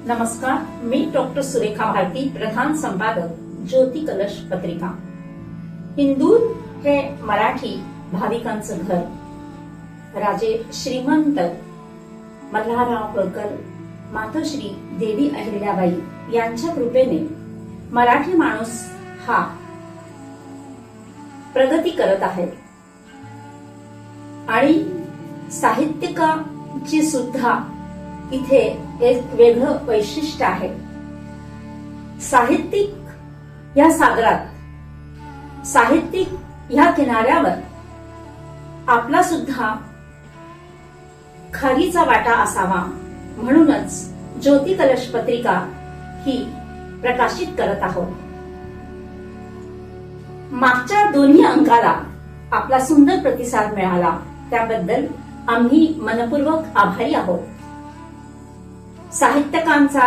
नमस्कार, मी डॉक्टर सुरेखा भारती, प्रधान संपादक ज्योती कलश पत्रिका. इंदूर हे मराठी भाविकांचं घर. राजे श्रीमंत मल्हारराव होळकर, मातोश्री देवी अहिल्याबाई यांच्या कृपेने मराठी माणूस हा प्रगती करत आहे आणि साहित्यिकाची सुद्धा इथे एक वेगळं वैशिष्ट्य आहे. साहित्यिक या सागरात, साहित्यिक या किनाऱ्यावर आपला सुद्धा खारीचा वाटा असावा, म्हणूनच ज्योती कलश पत्रिका ही प्रकाशित करत आहोत. मागच्या दोन्ही अंकाला आपला सुंदर प्रतिसाद मिळाला, त्याबद्दल आम्ही मनपूर्वक आभारी आहोत. साहित्यिकांचा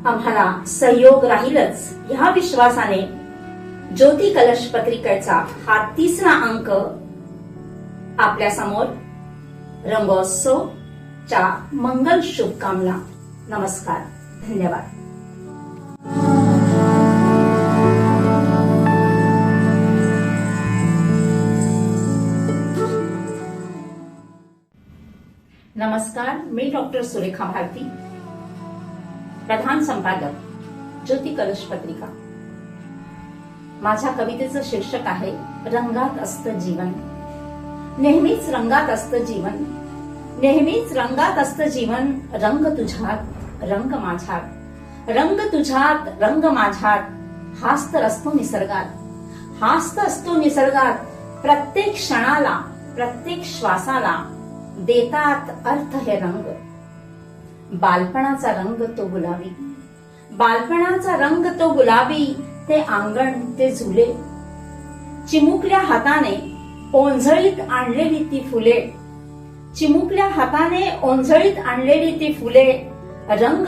आम्हाला सहयोग राहीलच ह्या विश्वासाने ज्योती कलश पत्रिकेचा हा 3रा अंक आपल्या समोर रंगोत्सवच्या मंगल शुभकामना. नमस्कार, धन्यवाद. नमस्कार, मी डॉक्टर सुरेखा भारती, प्रधान संपादक ज्योती कलश पत्रिका. माझ्या कवितेचं शीर्षक आहे रंगात असतं जीवन. नेहमीच रंगात असतं जीवन, नेहमीच रंगात असतं जीवन. रंग तुझ्यात, रंग माझ्यात, रंग तुझ्यात, रंग माझ्यात. हाच तर असतो निसर्गात, हाच तर असतो निसर्गात. प्रत्येक क्षणाला, प्रत्येक श्वासाला देतात अर्थ हे रंग. बालपणाचा रंग तो गुलाबी, बालपणाचा रंग तो गुलाबी. ते अंगण, ते झुले, चिमुकल्या हाताने ओंजळीत आणलेली ती फुले, चिमुकल्या हाताने ओंजळीत आणलेली ती फुले. रंग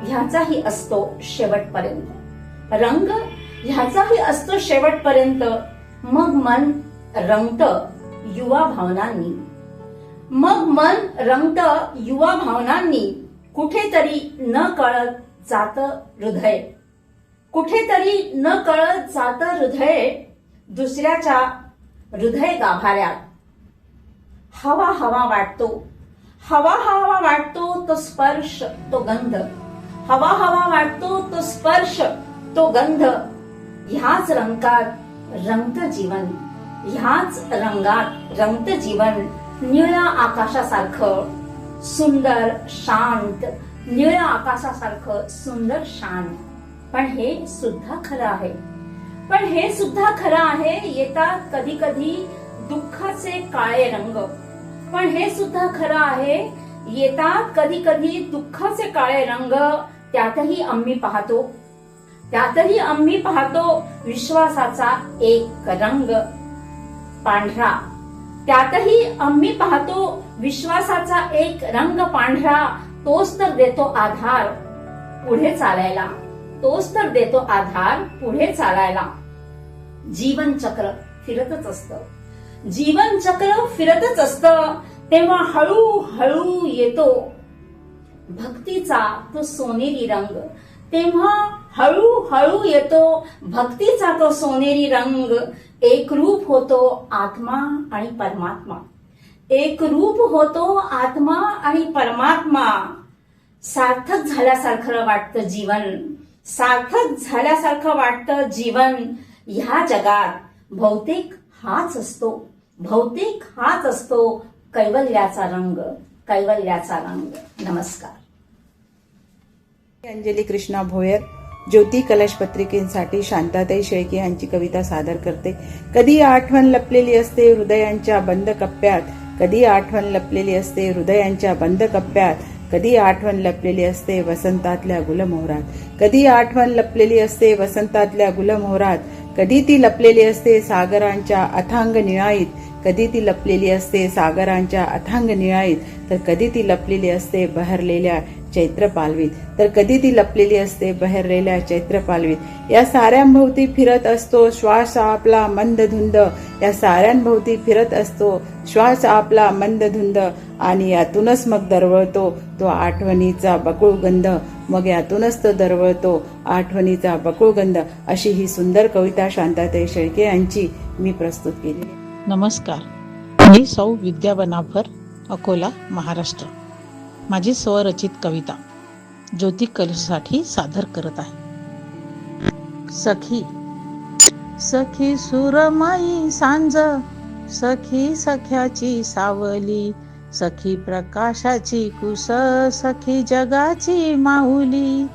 ह्याचाही असतो शेवटपर्यंत, रंग ह्याचाही असतो शेवटपर्यंत. मग मन रंगतं युवा भावनांनी, मग मन रंगतं युवा भावनांनी. कुठेतरी न कळत जातं हृदय, कुठेतरी न कळत जातं हृदय. दुसऱ्याच्या हृदय गाभाऱ्यात हवा हवा वाटतो, हवा हवा वाटतो तो स्पर्श, तो गंध. हवा हवा वाटतो तो स्पर्श, तो गंध. ह्याच रंगात रंगतं जीवन, ह्याच रंगात रंगतं जीवन. निळ्या आकाशासारखं सुंदर शांत, निळ्या आकाशासारखं सुंदर शांत. पण हे सुद्धा खरं आहे, पण हे सुद्धा खरं आहे. येतात कधी कधी दुःखाचे काळे रंग, पण हे सुद्धा खरं आहे. येतात कधी कधी दुःखाचे काळे रंग. त्यातही आम्ही पाहतो, त्यातही आम्ही पाहतो विश्वासाचा एक रंग पांढरा. त्यातही आम्ही पाहतो विश्वासाचा एक रंग पांढरा. तोच तर देतो आधार पुढे चालायला, तोच तर देतो आधार पुढे चालायला. जीवन चक्र फिरतच असतं, जीवन चक्र फिरतच असतं. तेव्हा हळूहळू येतो भक्तीचा तो सोनेरी रंग, तेव्हा हळूहळू येतो भक्तीचा तो सोनेरी रंग. एक रूप होतो आत्मा आणि परमात्मा, एक रूप होतो आत्मा आणि परमात्मा. सार्थक झाल्यासारखं वाटतं जीवन, सार्थक झाल्यासारखं वाटतं जीवन. ह्या जगात बहुतेक हाच असतो, बहुतेक हाच असतो कैवल्याचा रंग, कैवल्याचा रंग. नमस्कार. अंजली कृष्णा भोयर ज्योती कलश पत्रिकेसाठी शांताताई शेळके यांची कविता सादर करते. कधी आठवण लपलेली असते हृदयांच्या बंद कप्प्यात, कधी आठवण लपलेली असते हृदयांच्या बंद कप्प्यात. कधी आठवण लपलेली असते वसंतातल्या गुलमोहरात, कधी आठवण लपलेली असते वसंतातल्या गुलमोहरात. कधी ती लपलेली असते सागरांच्या अथांग निळाईत, कधी ती लपलेली असते सागरांच्या अथांग निळाईत. तर कधी ती लपलेली असते बहरलेल्या चैत्र पालवीत, तर कधी ती लपलेली असते बहरलेल्या चैत्र पालवीत. या साऱ्यांभोवती फिरत असतो श्वास आपला मंदधुंद, या साऱ्यांभोवती फिरत असतो श्वास आपला मंदधुंद, आणि यातूनच मग दरवळतो तो आठवणीचा बकुळगंध, मग यातूनच तो दरवळतो आठवणीचा बकुळगंध. अशी ही सुंदर कविता शांताताई शेळके यांची मी प्रस्तुत केली. नमस्कार, मी सौ विद्या बनाफर, अकोला, महाराष्ट्र. माझी स्वरचित कविता ज्योती कलशसाठी सादर करत आहे. सखी सखी सुरमयी सांज, सखी सख्याची सावली, सखी प्रकाशाची कुस, सखी जगाची माऊली.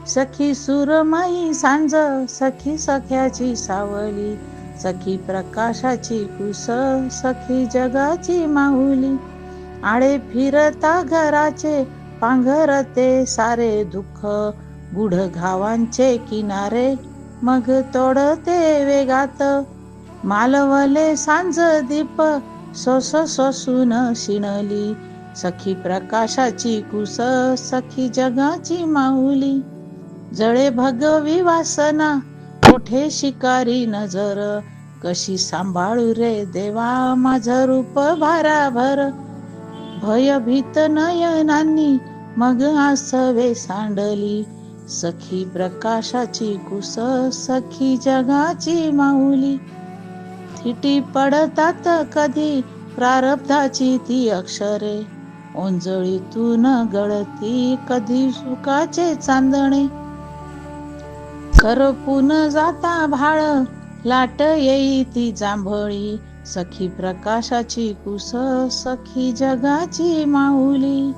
सखी सुरमयी सांज, सखी सख्याची सावली, सखी प्रकाशाची कुस, सखी जगाची माऊली. आळे फिरता घराचे पांघरते सारे दुःख, गुढ घावांचे किनारे मग तोडते वेगात. मालवले सांज दीप, सोस सोसून शिणली, सखी प्रकाशाची कुस, सखी जगाची माऊली. जळे भगवी वासना, कुठे शिकारी नजर, कशी सांभाळू रे देवा माझं रूप भाराभर. भयभीत नयनांनी मग आसवे सांडली, सखी प्रकाशाची कुस, सखी जगाची माऊली. थिटी पडतात कधी प्रारब्धाची ती अक्षरे, ओंजळीतून गळती कधी सुखाचे चांदणे. करपून जाता भाळ, लाट येई ती जांभळी, सखी प्रकाशाची कुस, सखी जगाची माऊली.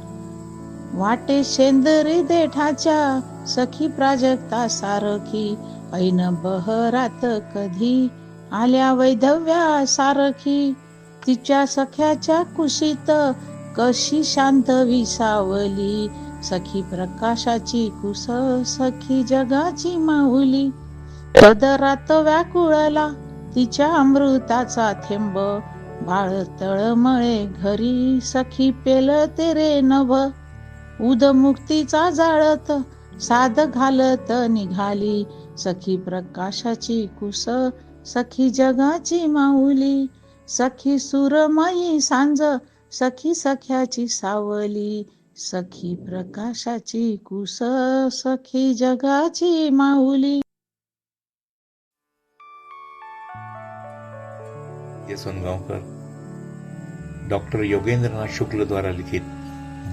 वाटे शेंदरी देठाच्या, सखी प्राजक्ता सारखी, ऐन बहरात कधी आल्या वैधव्या सारखी. तिच्या सख्याच्या कुशीत कशी शांत विसावली, सखी प्रकाशाची कुस, सखी जगाची माऊली. पदरात व्याकुळला तिच्या अमृताचा थेंब, बाळ तळमळे घरी सखी पेलते रे नभ. उदमुक्तीचा जाळत साध घालत निघाली, सखी प्रकाशाची कुस, सखी जगाची माऊली. सखी सुरमयी सांज, सखी सख्याची सावली, सखी प्रकाशाची कुस, सखी जगाची माऊली. सोनगावकर डॉक्टर योगेंद्रनाथ शुक्ल द्वारा लिखित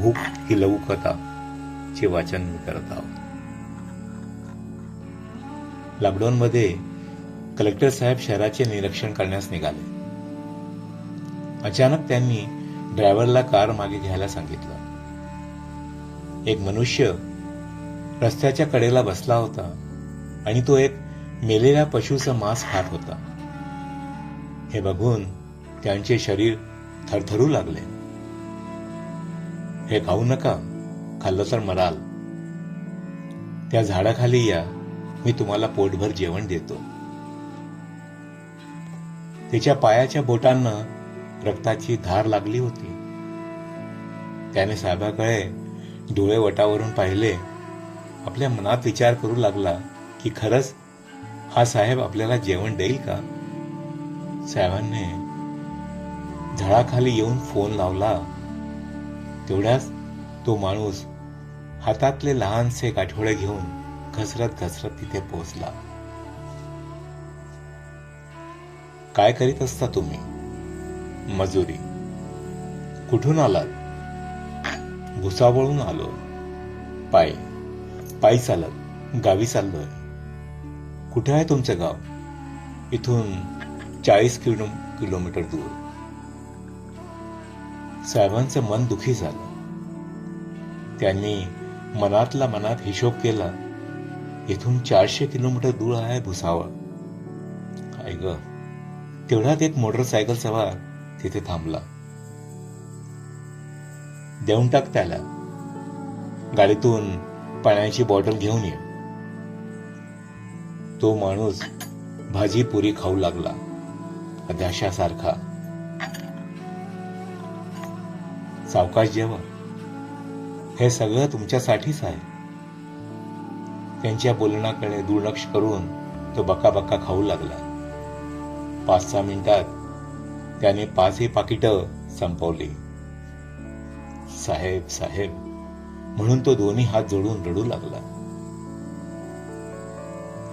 भूक ही लघुकथा चे वाचन मी करत आहोत. लॉकडाऊन मध्ये कलेक्टर साहेब शहराचे निरीक्षण करण्यास निघाले. अचानक त्यांनी ड्रायव्हरला कार मागे घ्यायला सांगितलं. एक मनुष्य रस्त्याच्या कडेला बसला होता आणि तो एक मेलेल्या पशुचं मांस खात होता. हे बघून त्यांचे शरीर थरथरू लागले. हे खाऊ नका, खाल्लं तर मराल. त्या झाडाखाली या, मी तुम्हाला पोटभर जेवण देतो. तिच्या पायाच्या बोटांना रक्ताची धार लागली होती. त्याने साहेबाकडे डोळे वटावरून पाहिले. आपल्या मनात विचार करू लागला की खरंच हा साहेब आपल्याला जेवण देईल का. साहेबांनी झाडाखाली येऊन फोन लावला. तेवढ्याच तो माणूस हातातले लहानसे काठोळे घेऊन घसरत घसरत तिथे पोहोचला. काय करीत असता तुम्ही. मजुरी. कुठून आलात. भुसावळून आलो. पायी चालत गावी चाललोय. कुठे आहे तुमचं गाव. इथून 40 किलोमीटर दूर. साहेबांचं मन दुखी झालं. त्यांनी मनातला मनात हिशोब केला. इथून 400 किलोमीटर दूर आहे भुसावळ. काय ग. तेवढ्यात एक मोटरसायकल सवार तिथे थांबला. देऊन टाक त्याला. गाडीतून पाण्याची बॉटल घेऊन ये. तो माणूस भाजी पुरी खाऊ लागला अध्याशासारखा. सावकाश जेवा. हे सगळं तुमच्यासाठीच आहे. त्यांच्या बोलण्याकडे दुर्लक्ष करून तो बका खाऊ लागला. 5-6 मिनिटात त्याने 5ही पाकिटं संपवली. साहेब साहेब म्हणून तो दोन्ही हात जोडून रडू लागला.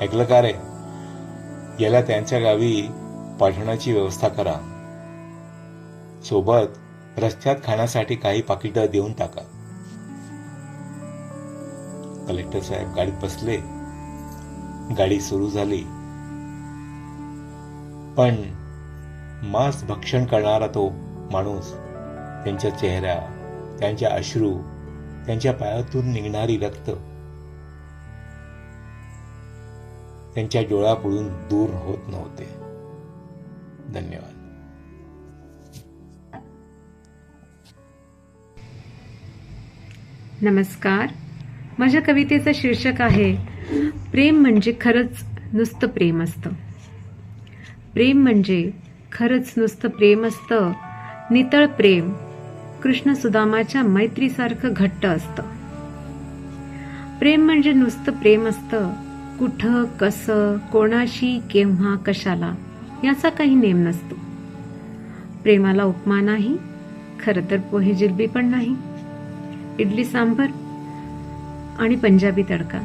ऐकलं का रे, याला त्यांच्या गावी पाठवण्याची व्यवस्था करा. सोबत रस्त्यात खाण्यासाठी काही पाकिटं देऊन टाका. कलेक्टर साहेब गाडीत बसले. गाडी सुरू झाली. पण मांस भक्षण करणारा तो माणूस, त्यांच्या चेहरा, त्यांच्या अश्रू, त्यांच्या पायातून निघणारी रक्त त्यांच्या डोळ्यापुढून दूर होत नव्हते. धन्यवाद. नमस्कार. माझ्या कवितेचं शीर्षक आहे प्रेम म्हणजे खरंच नुसतं प्रेम असतं. प्रेम म्हणजे खरंच नुसतं प्रेम असतं. नितळ प्रेम कृष्ण सुदामाच्या मैत्रीसारखं घट्ट असतं. प्रेम म्हणजे नुसतं प्रेम असतं. कुठं, कसं, कोणाशी, केव्हा, कशाला याचा काही नेम नसतो. प्रेमाला उपमा नाही, खरं तर पोहे जिलबी पण नाही, इडली सांबर आणि पंजाबी तडका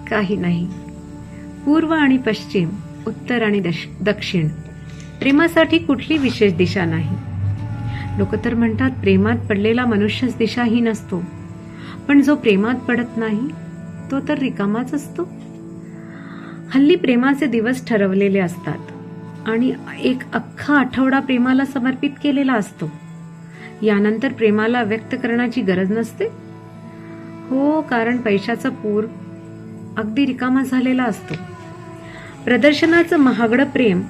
काही नाही. पूर्व आणि पश्चिम, उत्तर आणि दक्षिण, प्रेमासाठी कुठली विशेष दिशा नाही. लोक तर म्हणतात प्रेमात पडलेला मनुष्यच दिशाहीन असतो, पण जो प्रेमात पडत नाही तो तर रिकामाच असतो. हल्ली प्रेमाचे दिवस ठरवलेले असतात आणि एक अख्खा आठवडा प्रेमाला समर्पित केलेला असतो. यानंतर प्रेमाला व्यक्त करण्याची गरज नसते. हो, कारण पैशाचा पूर अगदी रिकामा झालेला असतो. प्रदर्शनाचं महागडं प्रेम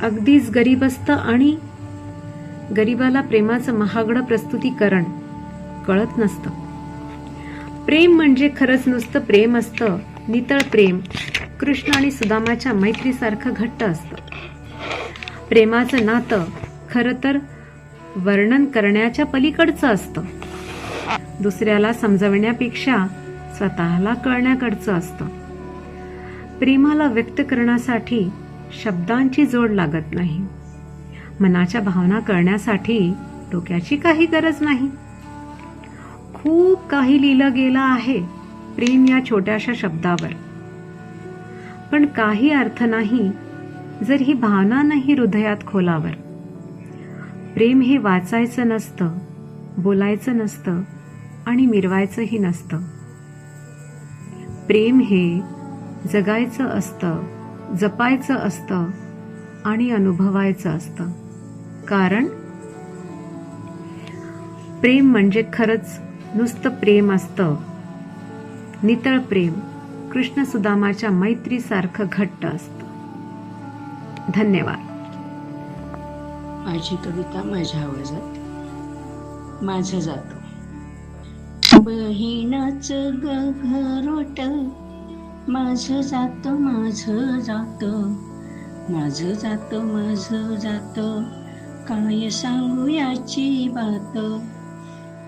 अगदीच गरीब असतं आणि गरीबाला प्रेमाचं महागडं प्रस्तुतीकरण कळत नसतं. प्रेम म्हणजे खरंच नुसतं प्रेम असतं. नितळ प्रेम कृष्ण आणि सुदामाच्या मैत्रीसारखं घट्ट असतं. प्रेमाचं नातं खरं तर वर्णन करण्याच्या पलीकडचं असतं. दुसऱ्याला समजवण्यापेक्षा स्वतःला कळण्याकडचं असतं. प्रेमाला व्यक्त करण्यासाठी शब्दांची जोड लागत नाही. मनाच्या भावना कळण्यासाठी डोक्याची काही गरज नाही. खूप काही लिहिलं गेलं आहे प्रेम या छोट्याशा शब्दावर, पण काही अर्थ नाही जर ही भावना नाही हृदयात खोलावर. प्रेम हे वाचायचं नसतं, बोलायचं नसतं आणि मिरवायचंही नसतं. प्रेम हे जगायचं असतं, जपायचं असतं आणि अनुभवायचं असतं. कारण प्रेम म्हणजे खरंच नुसतं प्रेम असतं. नितळ प्रेम कृष्ण सुदामाच्या मैत्रीसारखं घट्ट असतं. धन्यवाद. माझी कविता माझ्या आवाजात. माझं जातो बहिणाच घरोट, माझं जातं माझं जातं, माझं जातं माझं जातं, काय सांगू याची बात.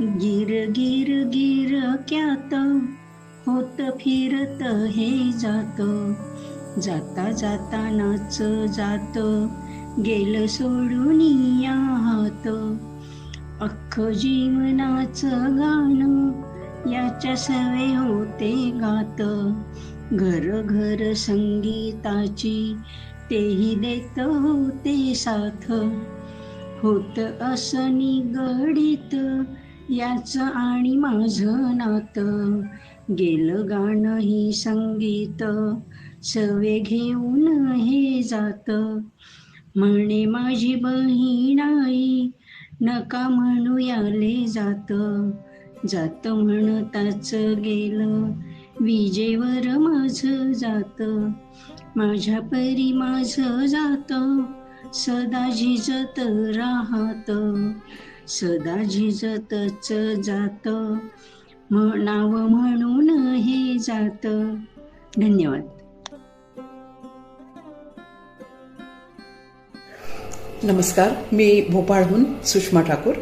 गिर गिर गिर क्यात होत फिरत हे जात, जाता जाता नाच जात, गेलं सोडून या हात. अख्ख जीवनाचं गाणं याच्या सवे होते गात, घर घर संगीताची तेही देत होते साथ. होत असं निगडीत याचं आणि माझं नातं, गेलं गाणं ही संगीत सवे घेऊन हे जात. म्हणे माझी बहीणाई नका म्हणू याले जात, जात म्हणताच गेलं विजेवर माझं जात. माझ्या परी माझं जात, सदा झिजत राहत, सदा झिजतच जात, नाव म्हणून हे जात. धन्यवाद. नमस्कार, मी भोपाळहून सुषमा ठाकूर.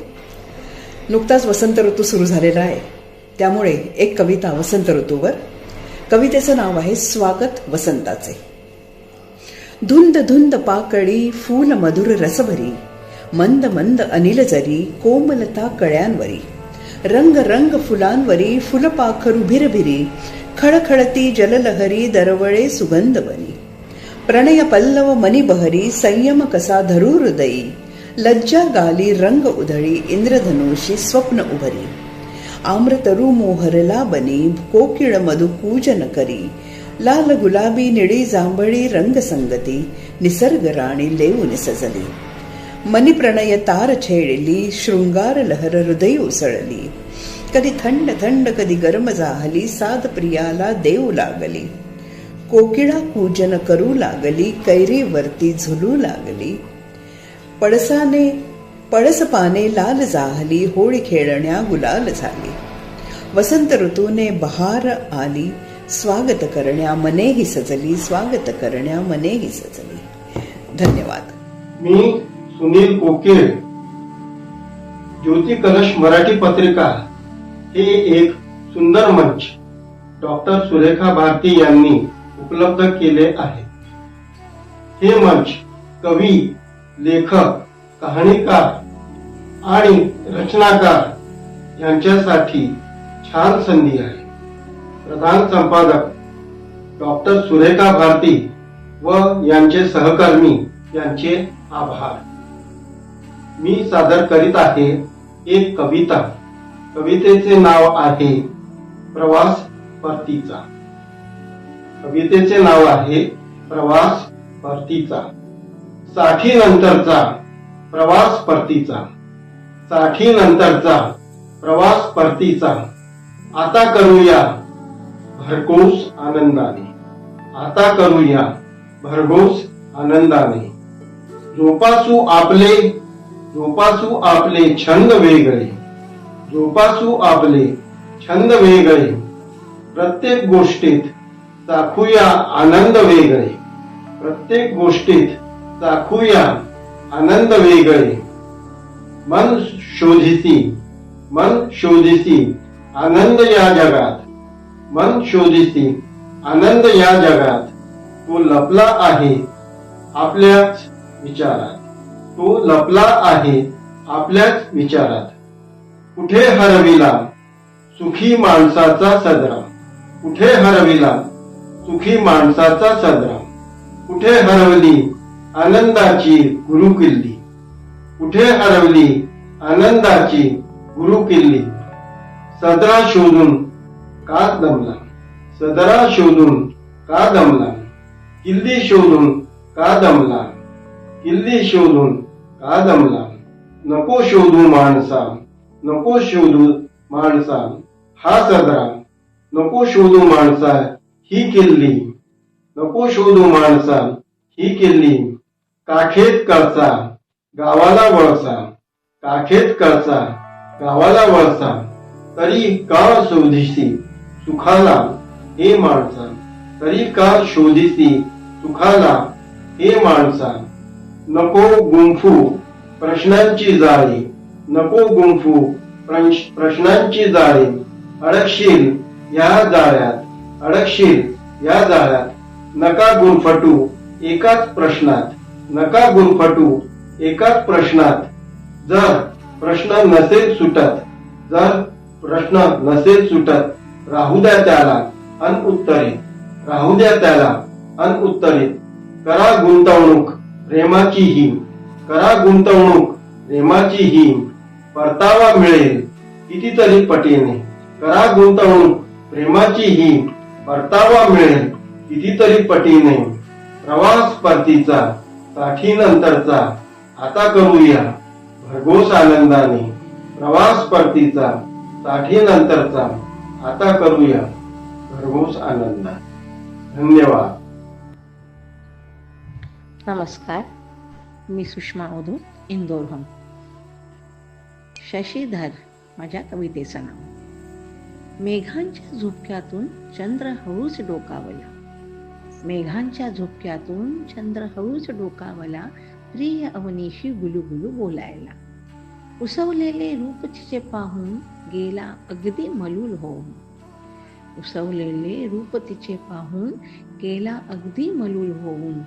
नुकताच वसंत ऋतू सुरू झालेला आहे त्यामुळे एक कविता वसंत ऋतूवर. कवितेचं नाव आहे स्वागत वसंताचे. धुंद धुंद पाकळी फूल मधुर रसभरी, मंद मंद अनिल जरी कोमलता कळ्यांवरी, रंग रंग फुलांवरी फुलपाखरू भिरभिरी, खळखळती जललहरी दरवळे सुगंध बनी, प्रणय पल्लव मनी बहरी संयम कसा धरू हृदयी, लज्जा गाली रंग उधळी इंद्रधनुषी स्वप्न उभरी, आम्रतरू मोहरला बनी कोकिळ मधु पूजन करी, लाल गुलाबी निळी जांभळी रंग संगती निसर्ग राणी लेऊन सजली, मनी प्रणय तार छेडली शृंगार लहर हृदय उसळली, कधी थंड थंड कधी गरम जाहली साध प्रियाला देऊ लागली, कोकिळा पूजन करू लागली कैरीवरती झुलू लागली, पळसपाने लाल जाहली होळी खेळण्या गुलाल झाली, वसंत ऋतूने बहार आली स्वागत करण्या मनेही सजली, स्वागत करण्या मनेही सजली. धन्यवाद. मी सुनील कोकिळ. ज्योती कलश मराठी पत्रिका हे एक सुंदर मंच डॉक्टर सुरेखा भारती यांनी उपलब्ध केले आहे. हे मंच कवी, लेखक, कहाणीकार आणि रचनाकार यांच्यासाठी छान संधी आहे. प्रधान संपादक डॉक्टर सुरेखा भारती व यांचे सहकर्मी यांचे आभार. मी सादर करीत आहे एक कविता. कवितेचे नाव आहे प्रवास परतीचा. कवितेचे नाव आहे प्रवास परतीचा. साठी नंतरचा प्रवास परतीचा, साठी नंतरचा प्रवास परतीचा, आता करूया भरघोस आनंदाने, आता करूया भरघोस आनंदाने, जोपासू आपले छंद वेगळे, जोपासू आपले छंद वेगळे, प्रत्येक गोष्टीत चाखूया आनंद वेगळे, प्रत्येक गोष्टीत चाखूया आनंद वेगळे, मन शोधिसी आनंद या जगात, मन शोधिसी आनंद या जगात, तो लपला आहे आपल्याच विचारात, तो लपला आहे आपल्याच विचारात. कुठे हरविला सुखी माणसाचा सदरा, कुठे हरविला सुखी माणसाचा सदरा, कुठे हरवली आनंदाची गुरुकिल्ली, कुठे हरवली आनंदाची गुरुकिल्ली, सदरा शोधून का दमला, सदरा शोधून का दमला, किल्ली शोधून का दमला, किल्ली शोधून का दमला, नको शोधू माणसा, नको शोधू माणसा हा सदरा, नको शोधू माणसा ही किल्ली, नको शोधू माणसा ही किल्ली, काखेत कळसा गावाला वळसा, काखेत कळसा गावाला वळसा, तरी का शोधिसी सुखाला हे माणसा, तरी का शोधिसी सुखाला हे माणसा, नको गुंफू प्रश्नांची जाळी, नको गुंफू प्रश्नांची जाळी, अडकशील या जाळ्यात, अडकशील या जाळ्यात, नका गुरफटू एकाच प्रश्नात, नका गुरफटू एकाच प्रश्नात, जर प्रश्न नसेल सुटत, जर प्रश्न नसेल सुटत, राहू द्या त्याला अनउत्तरित, राहू द्या त्याला अनउत्तरित, करा गुंतवणूक प्रेमाची ही, करा गुंतवणूक प्रेमाची ही, परतावा मिळेल कितीतरी पटीने, करा गुंतवणूक प्रेमाची ही, परतावा मिळेल कितीतरी पटीने, प्रवास परतीचा साठी नंतरचा आता करूया भरघोस आनंदाने, प्रवास परतीचा साठी नंतरचा आता करूया भरघोस आनंदाने. धन्यवाद. नमस्कार, मी सुषमा अवधूत, इंदोरहून. शशीधर माझ्या कवितेचं नाव. मेघांच्या झुपक्यातून चंद्र हळूच डोकावला, मेघांच्या झुपक्यातून चंद्र हळूच डोकावला, प्रिय अवनीशी गुलुगुलू बोलायला. उसवलेले रूप तिचे पाहून गेला अगदी मलूल होऊन. उसवलेले रूप तिचे पाहून गेला अगदी मलूल होऊन.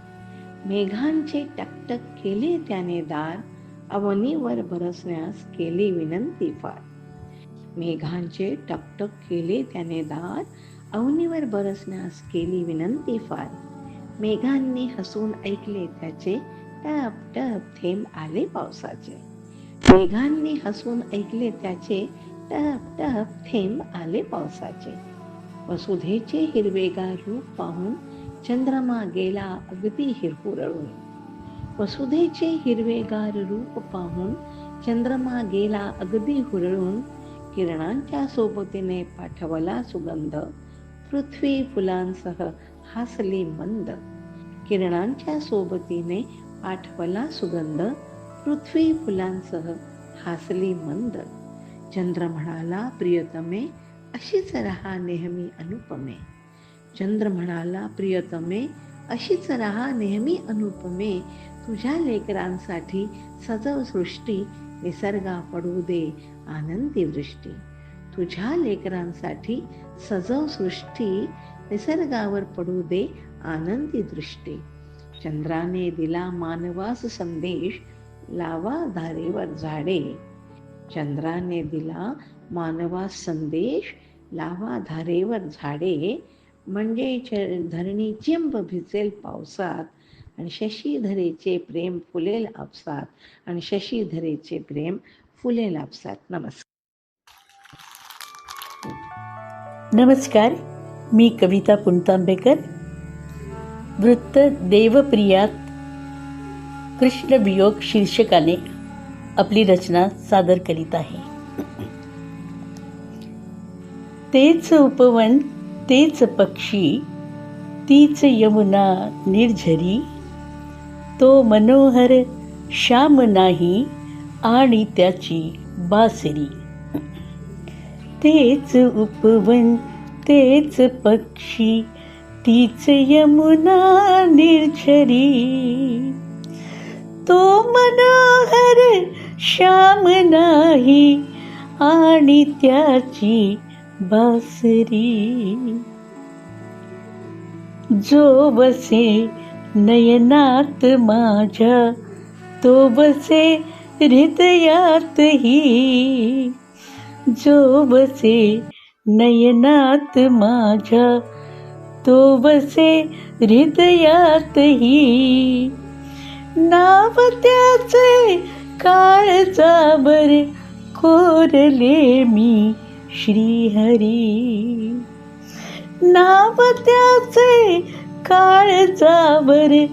मेघांचे टकटक केले त्याने दार, अवनीवर बरसण्यास केली विनंती फार. मेघांचे टकटक केले त्याने दार, अवनीवर बरसण्यास केली विनंती फार. मेघांनी हसून ऐकले त्याचे, टप टप थेंब आले पावसाचे. मेघांनी हसून ऐकले त्याचे, टप टप थेंब आले पावसाचे. वसुधेचे हिरवेगार रूप पाहून चंद्रमा गेला अगदी हिरहुरळून. वसुधेचे हिरवेगार रूप पाहून चंद्रमा गेला अगदी हुरळून. किरणांच्या सोबतीने पाठवला सुगंध, पृथ्वी फुलांसह हासली मंद. किरणांच्या सोबतीने पाठवला सुगंध, पृथ्वी फुलांसह हासली मंद. चंद्र म्हणाला प्रियतमे, अशीच रहा नेहमी अनुपमे. चंद्र म्हणाला प्रियतमे, अशीच रहा नेहमी अनुपमे. तुझ्या लेकरांसाठी सजव सृष्टी, निसर्गा पडू दे आनंदी वृष्टी. तुझ्या लेकरांसाठी सजव सृष्टी, निसर्गावर पडू दे आनंदी दृष्टी. चंद्राने दिला मानवास संदेश, लावा धारेवर झाडे. चंद्राने दिला मानवास संदेश, लावा धारेवर झाडे. म्हणजे धरणी चिंब भिजेल पावसात, आणि शशीधरेचे प्रेम फुलेल आपसात. आणि शशीधरेचे प्रेम फुलेल आपसात. नमस्कार. नमस्कार, मी कविता पुणतांबेकर. वृत्त देवप्रियात कृष्णवियोग शीर्षकाने आपली रचना सादर करीत आहे. तेच उपवन तेच पक्षी, तीच यमुना निर्झरी. तो मनोहर श्याम नाही, आणि त्याची बासरी. तेच उपवन तेच पक्षी, तीच यमुना निर्झरी. तो मनोहर श्याम नाही, आणि त्याची बासरी. जो बसे नयनात माझ्या, तो बसे हृदयातही. जो बसे नयनात माझ्या, तो बसे हृदयातही. नाव त्याचे काळजावर कोरले मी श्रीहरी. नाव त्याचे काळजावर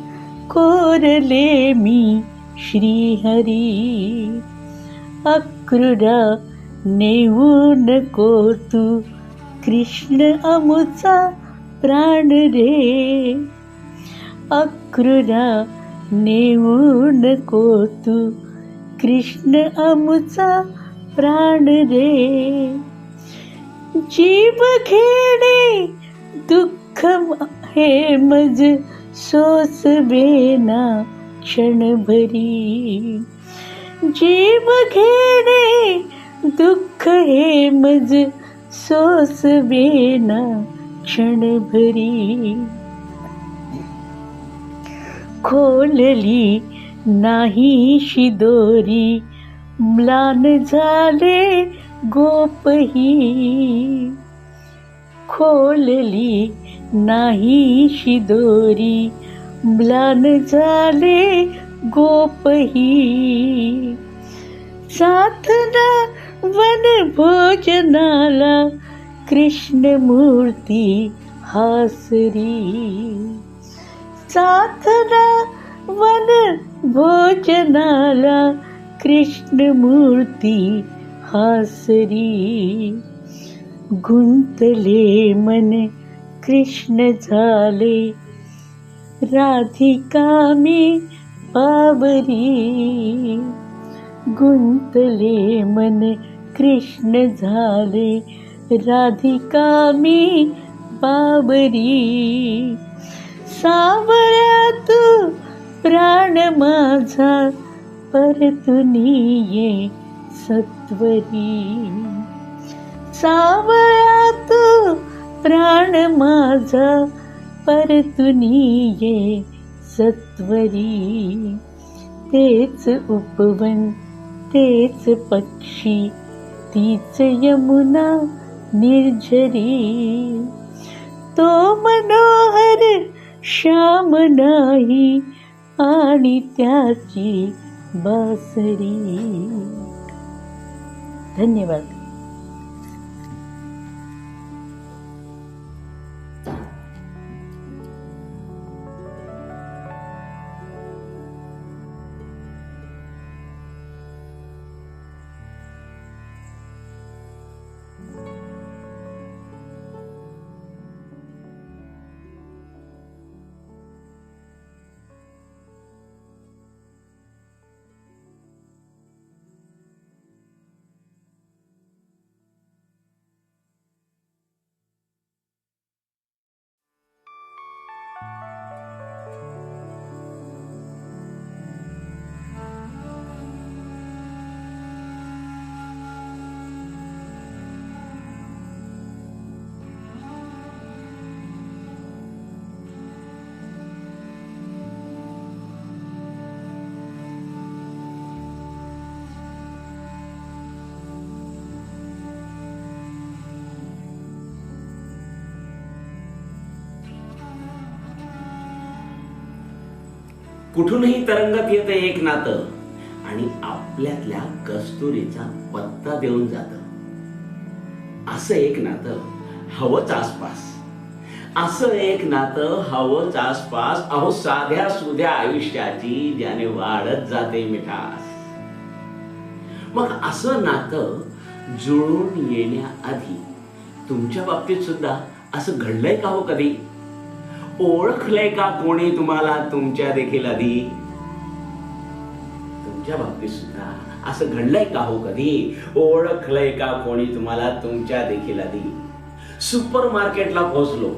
कोरले मी श्रीहरी. अक्रूरा नेऊ नको तू, कृष्ण अमुचा प्राण रे. अक्रूरा नेऊ नको तू, कृष्ण अमुचा प्राण रे. जीव घेणे दुःख हे मज, सोसवेना क्षणभरी. जीव घेणे दुःख हे मज, सोसवेना क्षणभरी. खोलली नाहीशी दोरी, म्लान झाले गोपही. खोलली नाहीशी दोरी, म्लान झाले गोपही. साधना वन भोजनाला, कृष्णमूर्ती हासरी. साधना वन भोजनाला, कृष्णमूर्ती हासरी. गुंतले मन कृष्ण झाले, राधिका मी बावरी. गुंतले मन कृष्ण झाले, राधिका मी बावरी. सावळ्या तू प्राण माझा, परतून ये सत्वरी. सावळ्यात प्राण माझा परतुनी ये सत्वरी. तेच उपवन तेच पक्षी तीच यमुना निर्झरी. तो मनोहर श्याम नाही आणि त्याची बासरी. धन्यवाद. कुठूनही तरंगत येतं एक नातं आणि आपल्यातल्या कस्तुरीचा पत्ता देऊन जातं. असं एक नातं हवंच आसपास. असं एक नातं हवंच आसपास. अहो साध्या सुध्या आयुष्याची ज्याने वाढत जाते मिठास. मग असं नातं जुळून येण्याआधी तुमच्या बाबतीत सुद्धा असं घडलंय का हो कधी? ओळखलंय का कोणी तुम्हाला तुमच्या देखील आधी? तुमच्या बाबतीत सुद्धा असं घडलंय का हो कधी? ओळखलंय का कोणी तुम्हाला तुमच्या देखील आधी? सुपर मार्केटला पोहोचलो,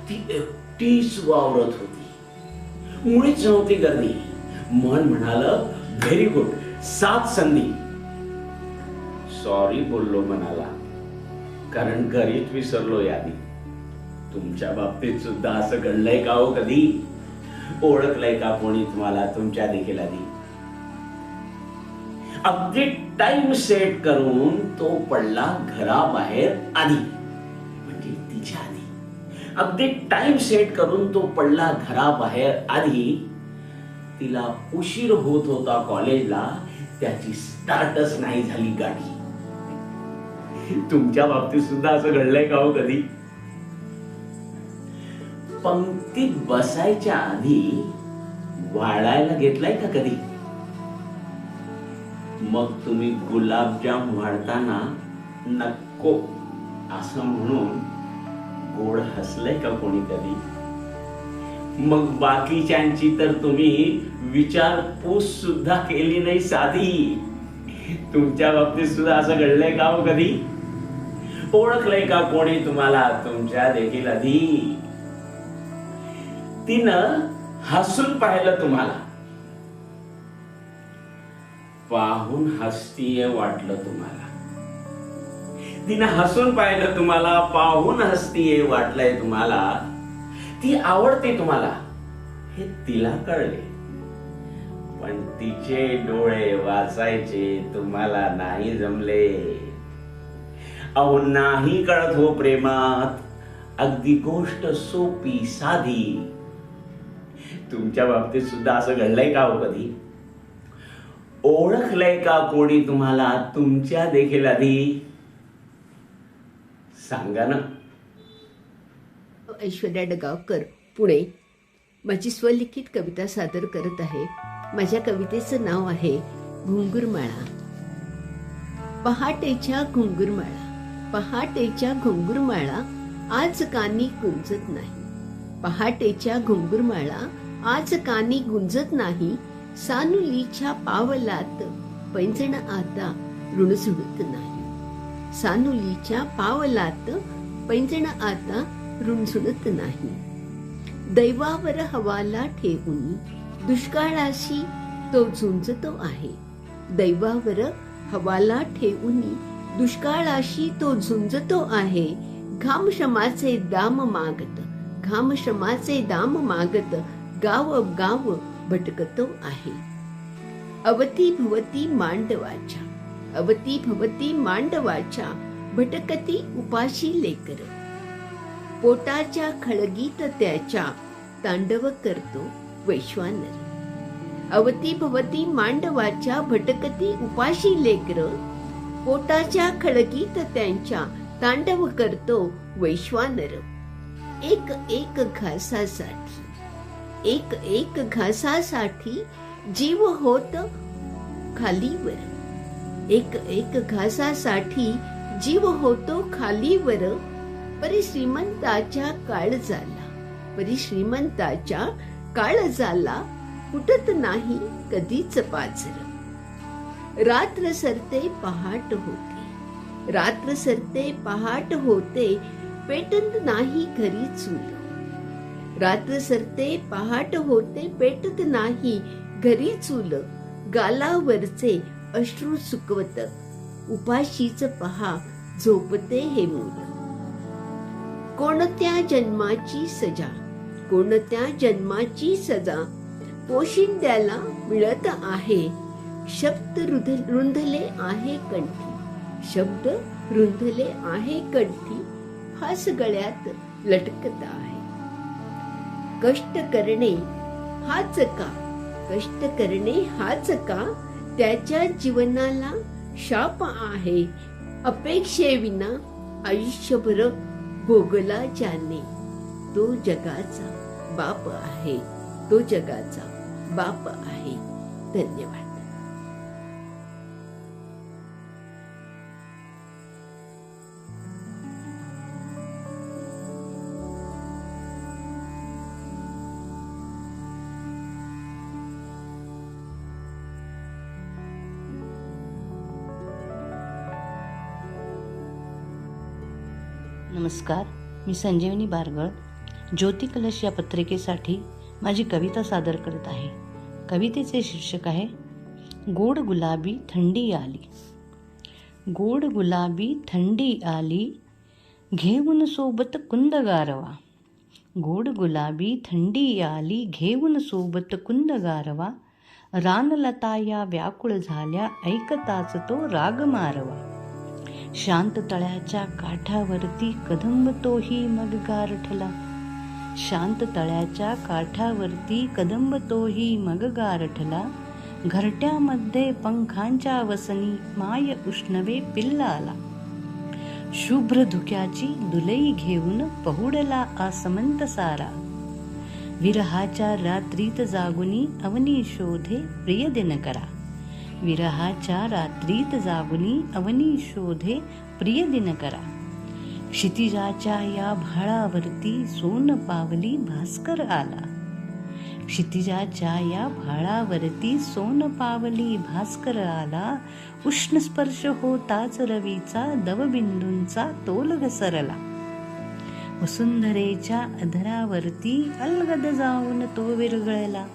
ती एकटीच वावरत होती. मुळीच नव्हती गर्दी. मन म्हणालं व्हेरी गुड, साथ संधी. सॉरी बोललो मनाला, कारण घरीच विसरलो यादी. तुमच्या बाबतीत सुद्धा असं घडलंय का हो कधी? ओळखलंय का कोणी तुम्हाला तुमच्या देखील आधी? अगदी टाइम सेट करून तो पडला घराबाहेर आधी, म्हणजे तिच्या आधी. अगदी टाइम सेट करून तो पडला घराबाहेर आधी. तिला उशीर होत होता कॉलेजला, त्याची स्टार्टच नाही झाली गाडी. तुमच्या बाबतीत सुद्धा असं घडलंय का हो कधी? पंक्तीत बसायच्या आधी वाढायला घेतलाय का कधी? मग तुम्ही गुलाबजाम वाढताना नको असं म्हणून गोड हसलंय का कोणी कधी? मग बाकीच्यांची तर तुम्ही विचारपूस सुद्धा केली नाही साधी. तुमच्या बाबतीत सुद्धा असं घडलंय का हो कधी? ओळखलंय का कोणी तुम्हाला तुमच्या देखील आधी? तिनं हसून पाहिलं तुम्हाला, पाहून हसतीये वाटलं तुम्हाला. तिनं हसून पाहिलं तुम्हाला, पाहून हसतीये वाटलंय तुम्हाला. ती आवडते तुम्हाला हे तिला कळले, पण तिचे डोळे वाचायचे तुम्हाला नाही जमले. अहो नाही कळत हो प्रेमात अगदी गोष्ट सोपी साधी. तुमच्या बाबतीत सुद्धा असं घडलंय का हो कधी? ओळखलंय का कोणी तुम्हाला तुमच्या देखील आधी? सांगा ना. ऐश्वर्या डगावकर, पुणे. माझी स्वलिखित कविता सादर करत आहे. माझ्या कवितेचं नाव आहे घुंगुरमाळा. पहाटेच्या घुंगुरमाळा, पहाटेच्या घुंगुरमाळा आज कानी गुंजत नाही. पहाटेच्या घुंगुरमाळा आज कानी गुंजत नाही. सानुलीच्या पावलात पैंजण आता रुणझुणत नाही. सानुलीच्या पावलात पैंजण आता रुणझुणत नाही. दैवावर हवाला ठेवून दुष्काळाशी तो झुंजतो आहे. दैवावर हवाला ठेवूनी दुष्काळाशी तो झुंजतो आहे. घाम श्रमाचे दाम मागत, घाम श्रमाचे दाम मागत गाव गाव भटकतो आहे. अवती भवती मांडवाच्या, अवती भवती मांडवाच्या भटकती उपाशी लेकर. पोटाच्या खळगीत त्याच्या तांडव करतो वैश्वानर. अवती भवती मांडवाच्या भटकती उपाशी लेकर. पोटाच्या खळगीत त्यांच्या तांडव करतो वैश्वानर. एक एक घासासाठी, एक एक घासासाठी जीव होत खालीवर. एक एक घासासाठी जीव होतो खालीवर. परी श्रीमंताच्या काळ झाला, परी श्रीमंताच्या काळ झाला फुटत नाही कधीच पाझर. रात्र सरते पहाट होते, रात्र सरते पहाट होते पेटत नाही घरी चूल. रात्र सरते पहाट होते पेटत नाही घरी चूल. गालावरचे अश्रू सुकवत उपाशीच पहा झोपते हे मूल. कोणत्या जन्माची सजा, कोणत्या जन्माची सजा पोशिंद्याला मिळत आहे. शब्द रुंधले आहे कंठी, शब्द रुंधले आहे कंठी फास गळ्यात लटकत आहे. कष्ट करणे हाच का, कष्ट करणे हाच का त्याच्या जीवनाला शाप आहे. अपेक्षेविना आयुष्यभर भोगला ज्याने तो जगाचा बाप आहे, तो जगाचा बाप आहे. धन्यवाद. नमस्कार, मी संजीवनी बारगळ ज्योती कलश या पत्रिकेसाठी माझी कविता सादर करत आहे. कवितेचे शीर्षक आहे गोड गुलाबी थंडी आली. गोड गुलाबी थंडी आली घेऊन सोबत कुंद गारवा. गोड गुलाबी थंडी आली घेऊन सोबत कुंद गारवा. रानलता या व्याकुळ झाल्या ऐकताच तो राग मारवा. शांत तळ्याच्या काठावरती कदंब तोही मग गारठला. शांत तळ्याच्या काठावरती कदंब तोही मग गारठला. घरट्यामध्ये पंखांच्या वसनी माय उष्णवे पिल्ला आला. शुभ्र धुक्याची दुलई घेऊन पहुडला आसमंत सारा. विरहाच्या रात्रीत जागुनी अवनी शोधे प्रिय दिनकरा. विरहाच्या रात्रीत जागुनी अवनी शोधे प्रिय दिनकरा. क्षितिजाच्या या भाळावरती सोन पावली भास्कर आला. क्षितिजाच्या या भाळावरती सोन पावली भास्कर आला. उष्ण स्पर्श होताच रवीचा दवबिंदूंचा तोल घसरला. वसुंधरेच्या अधरावरती अलगद जाऊन तो विरघळला.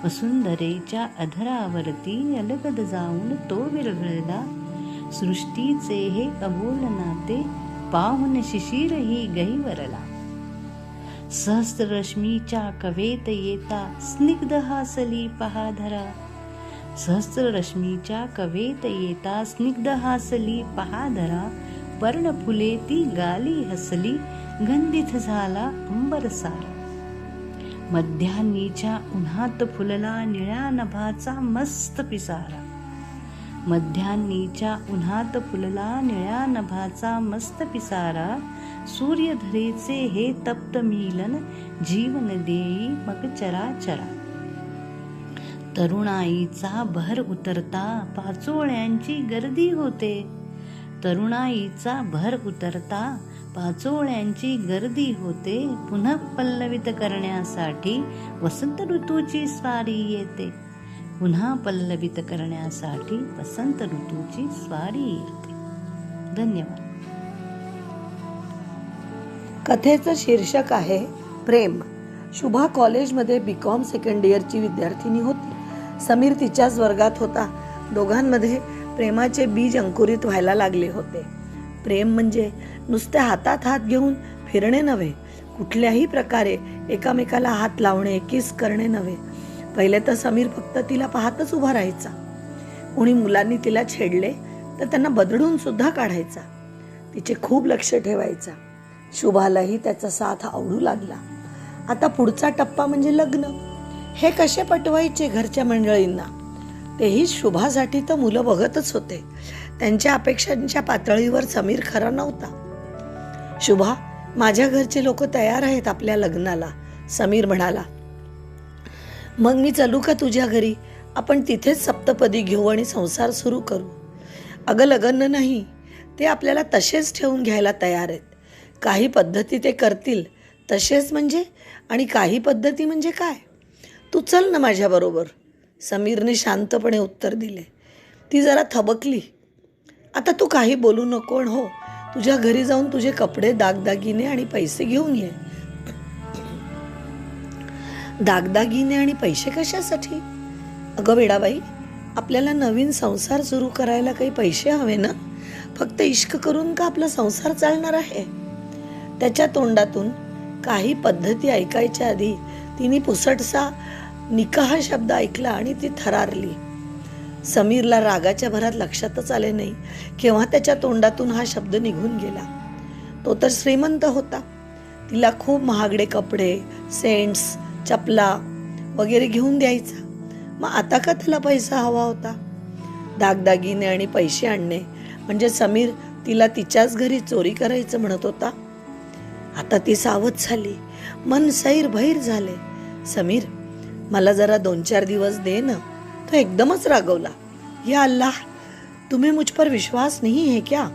वसुंधरेच्या अधरावरती अलगद जाऊन तो विरघळला. सृष्टीचे हे अबोल नाते पाहून शिशिरही गहिवरला. सहस्ररश्मीच्या कवेत येता स्निग्ध हासली पहाधरा. सहस्ररश्मीच्या कवेत येता स्निग्ध हासली पहाधरा. पर्णफुले ती गाली हसली गंधित झाला अंबर सारा. मध्यान्नीच्या उन्हात फुलला निळ्या नभाचा मस्त पिसारा. मध्यान्नीच्या उन्हात फुलला निळ्या नभाचा मस्त पिसारा. सूर्यधरेचे हे तप्त मीलन जीवन देई मग चराचरा. तरुणाईचा बहर उतरता पाचोळ्यांची गर्दी होते. तरुणाईचा भर उतरता पाचोळ्यांची गर्दी होते. पुन्हा पल्लवित करण्यासाठी वसंत ऋतूची स्वारी येते. पुन्हा पल्लवित करण्यासाठी वसंत ऋतूची स्वारी येते. धन्यवाद. कथेचं शीर्षक आहे प्रेम. शुभा कॉलेजमध्ये BCom सेकंड इयरची विद्यार्थिनी होती. समीर तिच्याच वर्गात होता. दोघांमध्ये प्रेमाचे बीज अंकुरित व्हायला लागले होते. प्रेम म्हणजे नुसते हातात हात घेऊन फिरणे नव्हे, कुठल्याही प्रकारे एकामेकाला हात लावणे, किस करणे नव्हे. पहिले तर समीर फक्त तिला पाहतच उभा राहायचा. कोणी मुलांनी तिला छेडले तर त्यांना बदडून सुद्धा काढायचा. तिचे खूप लक्ष ठेवायचा. शुभालाही त्याचा साथ आवडू लागला. आता पुढचा टप्पा म्हणजे लग्न. हे कसे पटवायचे घरच्या मंडळींना? तेही शुभासाठी तर मुलं बघतच होते. त्यांच्या अपेक्षांच्या पातळीवर समीर खरा नव्हता. शुभा, माझ्या घरचे लोक तयार आहेत आपल्या लग्नाला, समीर म्हणाला. मग मी चलू का तुझ्या घरी? आपण तिथेच सप्तपदी घेऊ आणि संसार सुरू करू. अगं लग्न नाही, ते आपल्याला तसेच ठेवून घ्यायला तयार आहेत. काही पद्धती ते करतील तसेच म्हणजे, आणि काही पद्धती म्हणजे काय? तू चल ना माझ्याबरोबर, समीरने शांतपणे उत्तर दिले. ती जरा थबकली. आता तू काही बोलू नको हो, तुझ्या घरी जाऊन तुझे कपडे, दागदागिने आणि पैसे घेऊन ये. दागदागिने आणि पैसे कशासाठी? अगं वेडाबाई, आपल्याला नवीन संसार सुरू करायला काही पैसे हवे ना. फक्त इश्क करून का आपला संसार चालणार आहे? त्याच्या तोंडातून काही पद्धती ऐकायच्या आधी तिने पुसटसा निकाह शब्द ऐकला आणि ती थरारली. समीरला रागाच्या भरात लक्षातच आले नाही केव्हा त्याच्या तोंडातून हा शब्द निघून गेला. तो तर श्रीमंत होता. तिला खूप महागडे कपडे, सेंट्स, चपला वगैरे घेऊन द्यायचा. मग आता का त्याला पैसा हवा होता? दागदागिने आणि पैसे आणणे म्हणजे समीर तिला तिच्याच घरी चोरी करायचं म्हणत होता. आता ती सावध झाली. मन सैर भैर झाले. समीर, मला जरा 2-4 दिवस दे ना. तो एकदमच रागवला. या अल्लाह, तुम्हें मुझ पर विश्वास नहीं है क्या?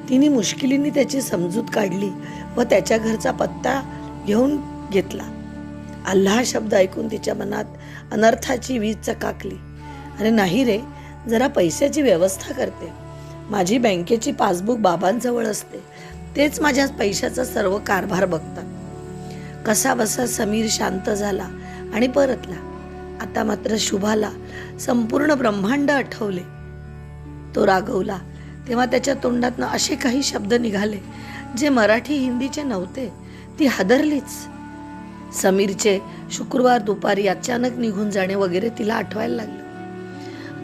तिने मुश्किलीने त्याची समजूत काढली व त्याच्या घरचा पत्ता घेऊन घेतला. अल्लाह शब्द ऐकून तिच्या मनात अनर्थाची वीज चकाकली. अरे नाही रे, जरा पैशाची व्यवस्था करते. माझी बँकेची पासबुक बाबांजवळ असते. तेच माझ्या पैशाचा सर्व कारभार बघतात. कसा बसा समीर शांत झाला आणि परतला. आता मात्र शुभाला संपूर्ण ब्रह्मांड आठवले. तो रागवला तेव्हा त्याच्या तोंडातनं असे काही शब्द निघाले जे मराठी हिंदीचे नव्हते. ती हादरलीच. समीरचे शुक्रवार दुपारी अचानक निघून जाणे वगैरे तिला आठवायला लागलं.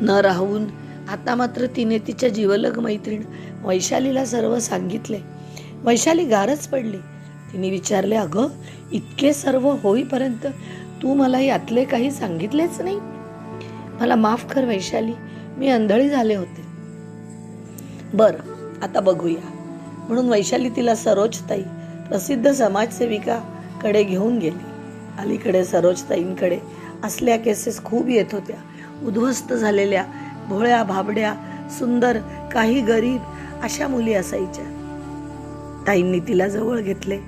न राहून आता मात्र तिने तिच्या जीवलग मैत्रीण वैशालीला सर्व सांगितले. वैशाली गारच पडली. तिने विचारले, अगं इतके सर्व होईपर्यंत तू मला यातले काही सांगितलेच नाही? मला माफ कर वैशाली, मी आंधळी झाले होते. बरं, आता बघूया. म्हणून वैशाली तिला सरोजताई, प्रसिद्ध समाजसेविकाकडे घेऊन गेली. अलीकडे सरोजताईंकडे असल्या केसेस खूप येत होत्या. उद्ध्वस्त झालेल्या, भोळ्या भाबड्या, सुंदर, काही गरीब अशा मुली असायच्या. ताईंनी तिला जवळ घेतले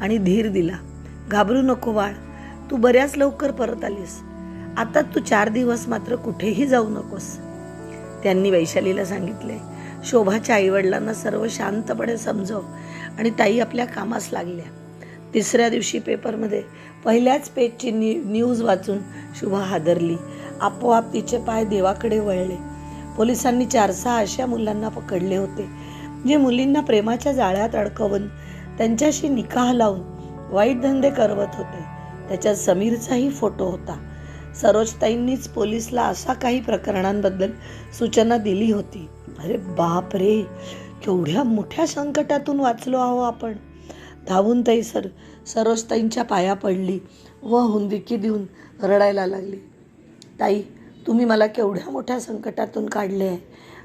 आणि धीर दिला. घाबरू नको बाळ, तू बऱ्याच लवकर परत आलीस. आता तू 4 दिवस मात्र कुठेही जाऊ नकोस. त्यांनी वैशालीला सांगितले, शोभाच्या आईवडिलांना सर्व शांतपणे समजव. आणि ताई आपल्या कामास लागल्या. 3ऱ्या दिवशी पेपरमध्ये पहिल्याच पेजची न्यूज वाचून शुभा हादरली. आपोआप तिचे पाय देवाकडे वळले. पोलिसांनी 4-6 अशा मुलांना पकडले होते जे मुलींना प्रेमाच्या जाळ्यात अडकवून त्यांच्याशी निकाह लावून वाईट धंदे करवत होते. त्याच्यात समीरचाही फोटो होता. सरोजताईंनीच पोलिसला अशा काही प्रकरणांबद्दल सूचना दिली होती. अरे बाप रे, केवढ्या मोठ्या संकटातून वाचलो आहो आपण. धावून ताई सरोजताईंच्या पाया पडली व हुंदकी देऊन रडायला लागली. ताई, तुम्ही मला केवढ्या मोठ्या संकटातून काढले आहे.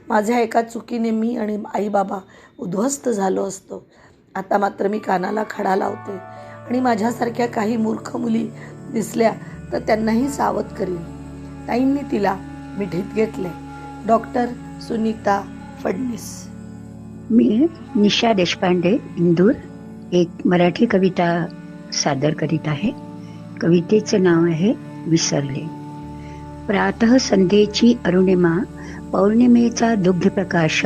माझ्या एका चुकीने मी आणि आई बाबा उद्ध्वस्त झालो असतो. आता मात्र मी कानाला खडा लावते आणि माझ्यासारख्या काही मूर्ख मुली दिसल्या तर त्यांनाही सावध करीन. ताईंनी तिला मिठीत घेतले. डॉक्टर सुनीता फडणीस. मी निशा देशपांडे, इंदूर, एक मराठी कविता सादर करीत आहे. कवितेचं नाव आहे विसरले. प्रातः संध्येची अरुणिमा, पौर्णिमेचा दुग्धप्रकाश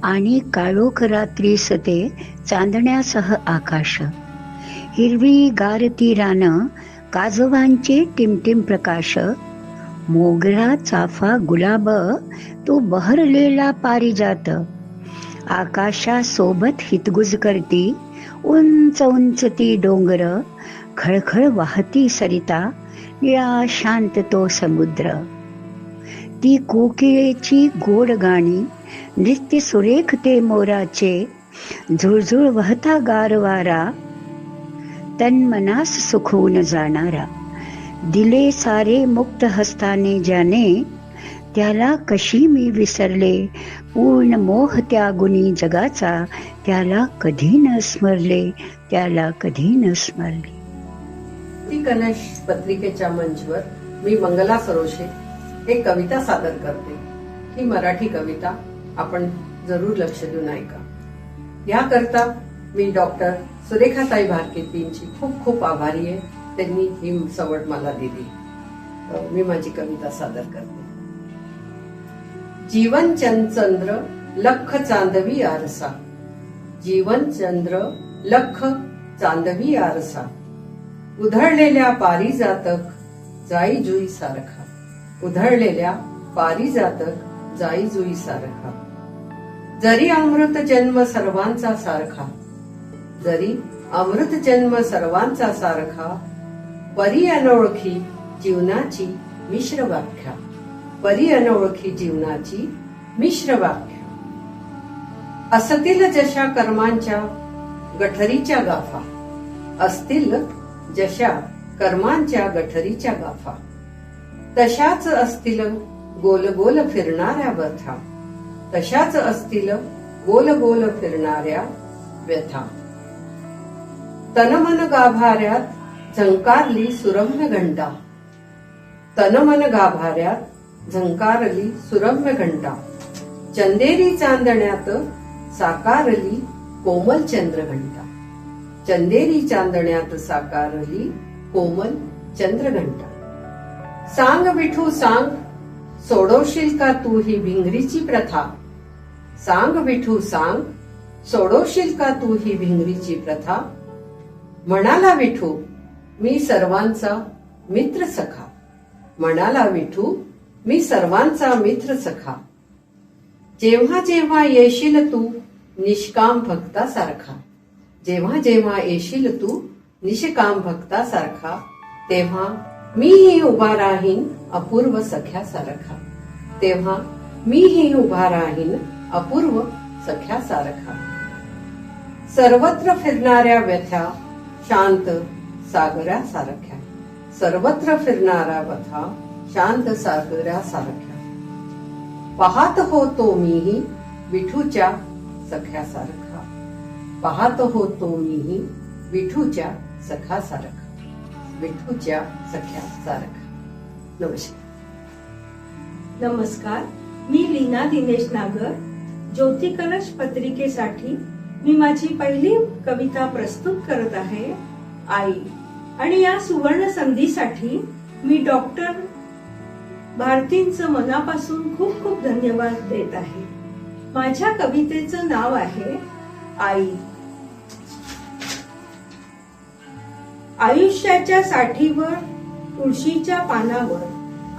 आणि काळोख रात्री सते चांदण्यासह आकाश. हिरवी गारती रानं, काजवांचे टिमटिम प्रकाश, मोगरा चाफा गुलाब तो बहरलेला पारिजात, आकाशासोबत हितगुज करती उंच उंच ती डोंगर, खळखळ वाहती सरिता निळा शांत तो समुद्र. ती कोकिळेची गोड गाणी, नृत्य सुरेख ते मोराचे, झुळझुळ वाहता गारवारा, तन्मनास सुखवून जाणारा. दिले सारे मुक्त हस्ताने ज्याने, त्याला कशी मी विसरले, पूर्ण मोह त्या गुणी जगाचा, त्याला कधी न स्मरले, त्याला कधी न स्मरले. ती कलश पत्रिकेच्या मंचवर मी मंगला सरोशे एक कविता सादर करते. ही मराठी कविता आपण जरूर लक्ष देऊन ऐका. याकरता मी डॉक्टर सुरेखाताई भारकेतींची खूप खूप आभारी आहे. त्यांनी ही सवड मला दिली. मी माझी कविता सादर करते. जीवन चंद्र लख चांदवी आरसा, जीवन चंद्र लख चांदवी आरसा, उधळलेल्या पारिजातक जाई जुई सारखा, उधळलेल्या पारिजातक जाई जुई सारखा. जरी अमृत जन्म सर्वांचा सारखा, जरी अमृत जन्म सर्वांचा सारखा, परी अनोळखी जीवनाची मिश्र व्याख्या, परी अनोळखी जीवनाची मिश्र व्याख्या. असतील जशा कर्मांच्या गठरीच्या गाफा, असतील जशा कर्मांच्या गठरीच्या गाफा, तशाच असतील गोल गोल फिरणाऱ्या व्यथा, तशाच असतील गोल गोल फिरणाऱ्या व्यथा. तनमन गाभाऱ्यात झंकारली सुरम्य घंटा, तनमन गाभाऱ्यात झंकारली सुरम्य घंटा, चंदेरी चांदण्यात साकारली कोमल चंद्रघंटा, चंदेरी चांदण्यात साकारली कोमल चंद्रघंटा. सांग विठू सांग, सोडवशील का तू ही भिंगरीची प्रथा, सांग विठू सांग, सोडवशील का तू ही भिंगरीची प्रथा. म्हणाला विठू मी सर्वांचा मित्र सखा, म्हणाला विठू मी सर्वांचा मित्र सखा. जेव्हा जेव्हा येशील तू निष्काम भक्तासारखा, जेव्हा जेव्हा येशील तू निष्काम भक्तासारखा, तेव्हा मीही उभा राहीन अपूर्व सख्यासारखा, तेव्हा मीही उभा राहीन अपूर्व सख्यासारखा. सर्वत्र फिरणाऱ्या व्यथा शांत सागरासारख्या, सर्वत्र फिरणाऱ्या व्यथा शांत सागरासारख्या. पाहत होतो मीही विठूच्या सख्यासारखा, पाहत होतो मीही विठूच्या सखासारखा, विठूच्या सख्यासारखा. नमस्कार. नमस्कार, मी लीना दिनेश नागर. ज्योती कलश पत्रिकेसाठी मी माझी पहिली कविता प्रस्तुत करत आहे, आई. आणि या सुवर्ण संधीसाठी मी डॉक्टर भारतींचं मनापासून खूप खूप धन्यवाद देत आहे. माझ्या कवितेचं नाव आहे आई. आयुष्याच्या साठीवर तुळशीच्या पानावर,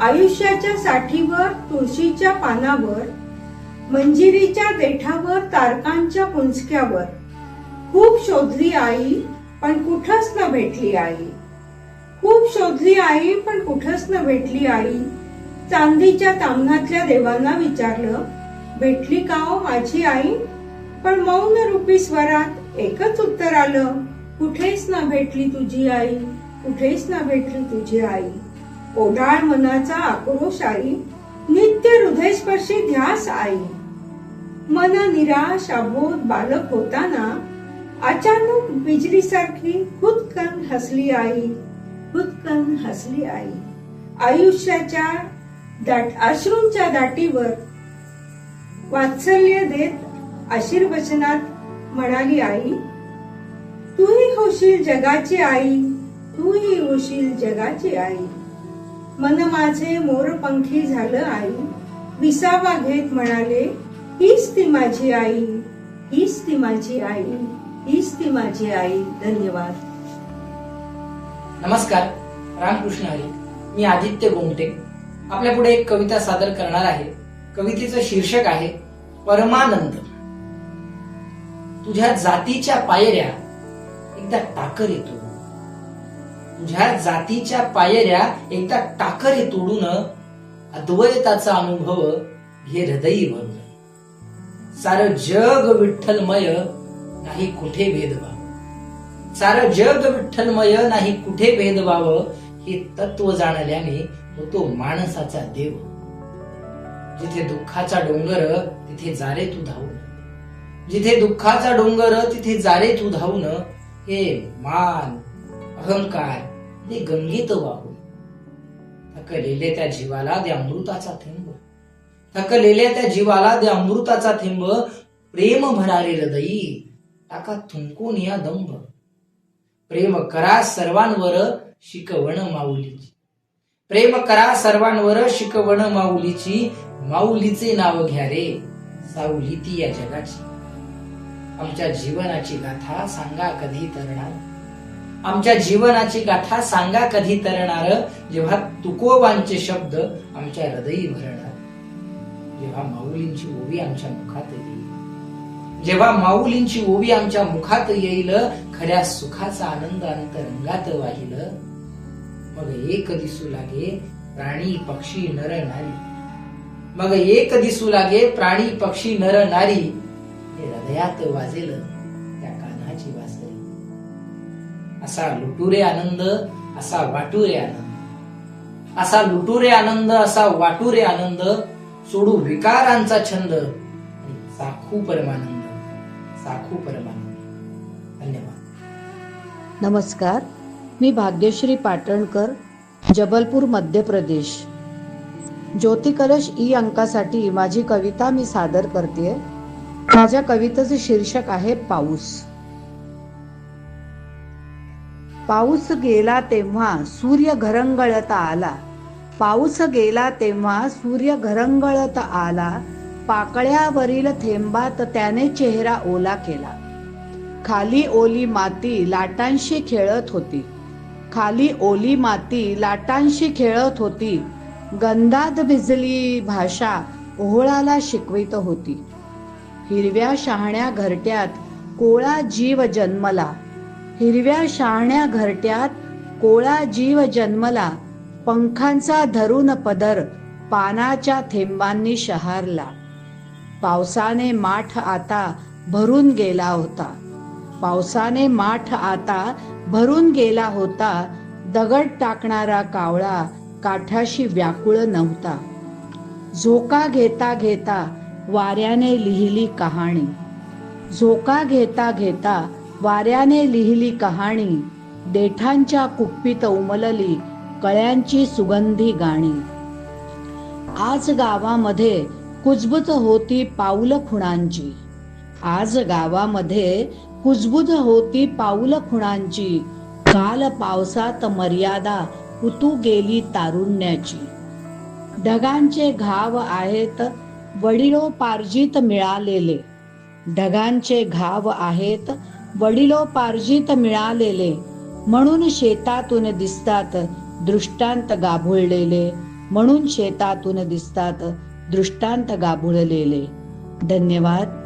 आयुष्याच्या साठीवर तुळशीच्या पानावर, मंजिरीच्या देठावर तारकांच्या पुंजक्यावर, खूप शोधली आई पण कुठंच न भेटली आई, खूप शोधली आई पण कुठंच न भेटली आई. चांदीच्या ताम्हणातल्या देवांना विचारलं, भेटली का हो माझी आई, पण मौन रूपी स्वरात एकच उत्तर आलं, कुठेच न भेटली तुझी आई, कुठेच न भेटली तुझी आई. ओढाळ मनाचा आक्रोश आई, नित्य हृदयस्पर्शी ध्यास आई. मन निराश अबोध बालक होताना अचानक बिजलीसारखी खुदकन हसली आई, खुदकन हसली आई. आयुष्याच्या अश्रूंच्या दाटीवर वात्सल्य देत आशीर्वचनात म्हणाली आई, तूही होशील जगाची आई, तूही होशील जगाची आई. मन माझे मोरपंखी झालं आई, विसावा घेत म्हणाले, हीच ती माझी आई, हीच ती माझी आई, हीच ती माझी आई. धन्यवाद. नमस्कार, रामकृष्ण हरी. मी आदित्य गोमटे. आपल्या पुढे एक कविता सादर करणार आहे. कवितेचं शीर्षक आहे परमानंद. तुझ्या जातीच्या पायऱ्या एकदा टाकर येतो, तुझ्या जातीच्या पायऱ्या एकदा टाकर तोडून अद्वैताचा अनुभव घे हृदयी भरून. सारं जग विठ्ठलमय नाही कुठे भेदभाव, सारं जग विठ्ठलमय नाही कुठे भेदभाव. हे तत्व जाणल्याने होतो माणसाचा देव. जिथे दुःखाचा डोंगर तिथे जारे तू धावून, जिथे दुःखाचा डोंगर तिथे जारे तू धावून. हे मान अहंकार ते गंगेत वाहून. थकलेल्या त्या जीवाला दे अमृताचा थेंब, थकलेल्या त्या जीवाला दे अमृताचा थेंब. प्रेम भरारे हृदयी टाका थुंकून या दंभ. प्रेम करा सर्वांवर शिकवण माऊलीची, प्रेम करा सर्वांवर शिकवण माऊलीची. माऊलीचे नाव घ्या रे सावली ती या जगाची. आमच्या जीवनाची गाथा सांगा कधी तरणार, आमच्या जीवनाची गाथा सांगा कधी तरणार. जेव्हा तुकोबांचे शब्द आमच्या हृदयी भरणार, जेव्हा माऊलींची ओवी आमच्या मुखात येईल, जेव्हा माऊलींची ओवी आमच्या मुखात येईल. खऱ्या सुखाचा आनंद अंतरंगात वाहिल. मग एक दिसू लागे प्राणी पक्षी नर नारी, मग एक दिसू लागे प्राणी पक्षी नर नारी. हे हृदयात वाजेल त्या कान्हाची वासरी. असा लुटुरे आनंद, असा वाटुरे आनंद, असा लुटुरे आनंद, असा वाटुरे आनंद. सोडू विकारांचा छंद आणि साखू परमानंद, साखू परमानंद. धन्यवाद. नमस्कार, मी भाग्यश्री पाटणकर, जबलपूर, मध्य प्रदेश. ज्योती कलश ई अंकासाठी माझी कविता मी सादर करते. माझ्या कवितेचे शीर्षक आहे पाऊस. पाऊस गेला तेव्हा सूर्य घरंगळत आला, पाऊस गेला तेव्हा सूर्य घरंगळत आला. पाकळ्यावरील थेंबात त्याने चेहरा ओला केला. खाली ओली माती लाटांशी खेळत होती, खाली ओली माती लाटांशी खेळत होती. गंधात भिजली भाषा ओहळाला शिकवित होती. हिरव्या शहाण्या घरट्यात कोळा जीव जन्मला, हिरव्या शहाण्या घरट्यात कोळा जीव जन्मला. पंखांचा धरून पदर पानाच्या थेंबांनी शहारला. पावसाने माठ आता भरून गेला होता, पावसाने माठ आता भरून गेला होता. दगड टाकणारा कावळा काठाशी व्याकुळ नव्हता. झोका घेता घेता वाऱ्याने लिहिली कहाणी, झोका घेता घेता वाऱ्याने लिहिली कहाणी. देठांच्या कुप्पीत उमलली कळ्यांची सुगंधी गाणी. आज गावामध्ये कुजबुज होती पाऊल खुणांची, आज गावामध्ये कुजबुज होती पाऊल खुणांची. काल पावसात मर्यादा उतू गेली तारुण्याची. ढगांचे घाव आहेत वडिलोपार्जित मिळालेले, ढगांचे घाव आहेत वडिलोपार्जित मिळालेले. म्हणून शेतातून दिसतात दृष्टांत गाभुळलेले, म्हणून शेतातून दिसतात दृष्टांत गाभुळलेले. धन्यवाद.